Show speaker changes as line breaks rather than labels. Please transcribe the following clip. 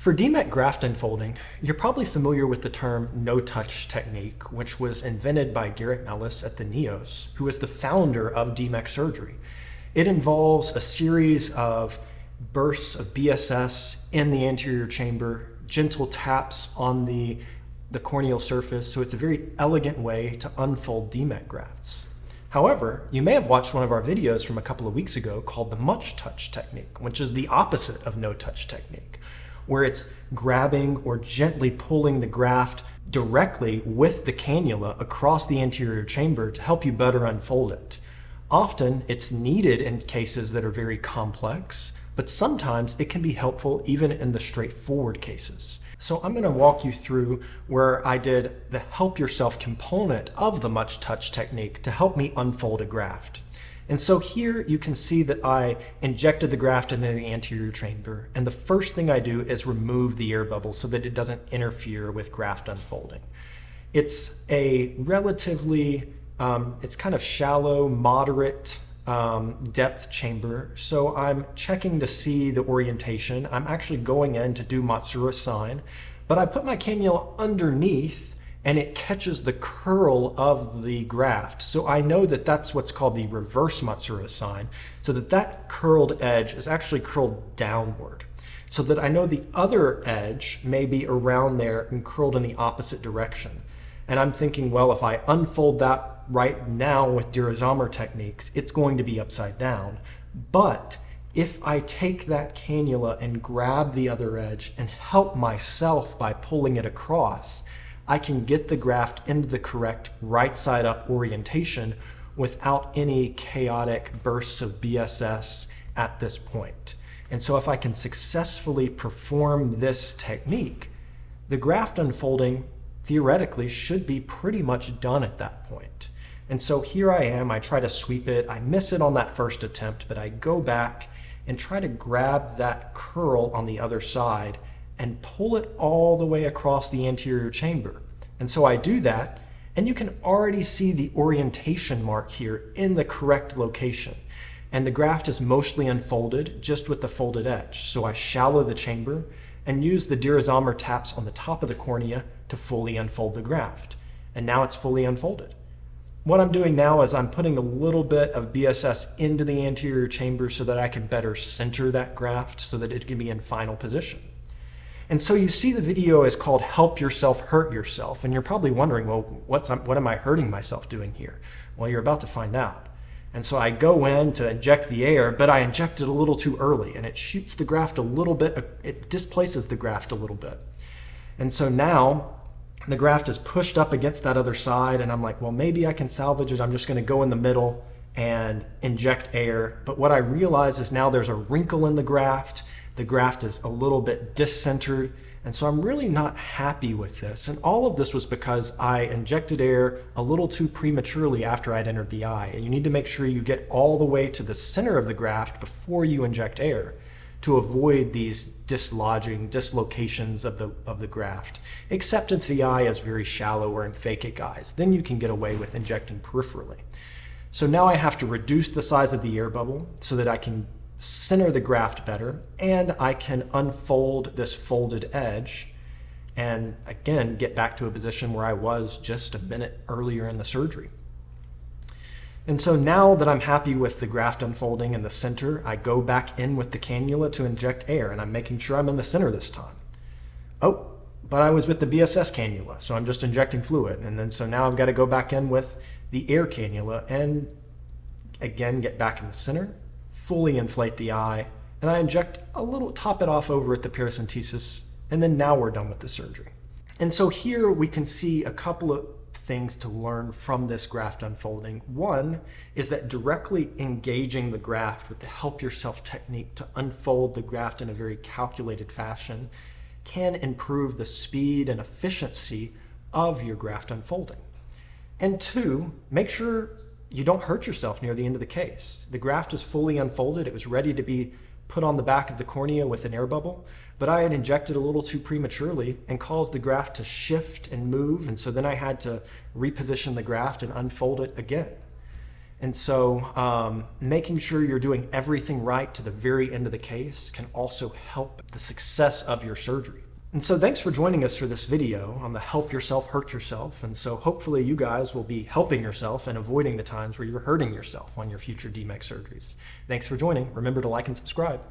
For DMEK graft unfolding, you're probably familiar with the term no-touch technique, which was invented by Garrett Ellis at the NEOS, who was the founder of DMEK surgery. It involves a series of bursts of BSS in the anterior chamber, gentle taps on the corneal surface, so it's a very elegant way to unfold DMEK grafts. However, you may have watched one of our videos from a couple of weeks ago called the much touch technique, which is the opposite of no-touch technique, where it's grabbing or gently pulling the graft directly with the cannula across the anterior chamber to help you better unfold it. Often it's needed in cases that are very complex, but sometimes it can be helpful even in the straightforward cases. So I'm going to walk you through where I did the help yourself component of the much touch technique to help me unfold a graft. And so here you can see that I injected the graft into the anterior chamber, and the first thing I do is remove the air bubble so that it doesn't interfere with graft unfolding. It's a relatively, it's kind of shallow, moderate depth chamber, so I'm checking to see the orientation. I'm actually going in to do Matsura sign, but I put my cannula underneath and it catches the curl of the graft. So I know that that's what's called the reverse Matsura sign, so that that curled edge is actually curled downward, so that I know the other edge may be around there and curled in the opposite direction. And I'm thinking, well, if I unfold that right now with Durazomer techniques, it's going to be upside down. But if I take that cannula and grab the other edge and help myself by pulling it across, I can get the graft into the correct right side up orientation without any chaotic bursts of BSS at this point. And so if I can successfully perform this technique, the graft unfolding theoretically should be pretty much done at that point. And so here I am, I try to sweep it, I miss it on that first attempt, but I go back and try to grab that curl on the other side and pull it all the way across the anterior chamber. And so I do that, and you can already see the orientation mark here in the correct location. And the graft is mostly unfolded just with the folded edge. So I shallow the chamber and use the Durazomer taps on the top of the cornea to fully unfold the graft. And now it's fully unfolded. What I'm doing now is I'm putting a little bit of BSS into the anterior chamber so that I can better center that graft so that it can be in final position. And so you see the video is called Help Yourself, Hurt Yourself. And you're probably wondering, well, what am I hurting myself doing here? Well, you're about to find out. And so I go in to inject the air, but I inject it a little too early and it shoots the graft a little bit, it displaces the graft a little bit. And so now the graft is pushed up against that other side and I'm like, well, maybe I can salvage it. I'm just gonna go in the middle and inject air. But what I realize is now there's a wrinkle in the graft. The graft is a little bit discentered. And so I'm really not happy with this. And all of this was because I injected air a little too prematurely after I'd entered the eye. And you need to make sure you get all the way to the center of the graft before you inject air to avoid these dislocations of the graft, except if the eye is very shallow or in phakic eyes. Then you can get away with injecting peripherally. So now I have to reduce the size of the air bubble so that I can center the graft better, and I can unfold this folded edge and again get back to a position where I was just a minute earlier in the surgery. And so now that I'm happy with the graft unfolding in the center, I go back in with the cannula to inject air, and I'm making sure I'm in the center this time. Oh, but I was with the BSS cannula, so I'm just injecting fluid. And then so now I've got to go back in with the air cannula and again get back in the center, fully inflate the eye, and I inject a little, top it off over at the paracentesis, and then now we're done with the surgery. And so here we can see a couple of things to learn from this graft unfolding. One is that directly engaging the graft with the help yourself technique to unfold the graft in a very calculated fashion can improve the speed and efficiency of your graft unfolding. And two, make sure you don't hurt yourself near the end of the case. The graft is fully unfolded. It was ready to be put on the back of the cornea with an air bubble, but I had injected a little too prematurely and caused the graft to shift and move, and so then I had to reposition the graft and unfold it again. And so making sure you're doing everything right to the very end of the case can also help the success of your surgery. And so thanks for joining us for this video on the help yourself, hurt yourself. And so hopefully you guys will be helping yourself and avoiding the times where you're hurting yourself on your future DMEK surgeries. Thanks for joining. Remember to like and subscribe.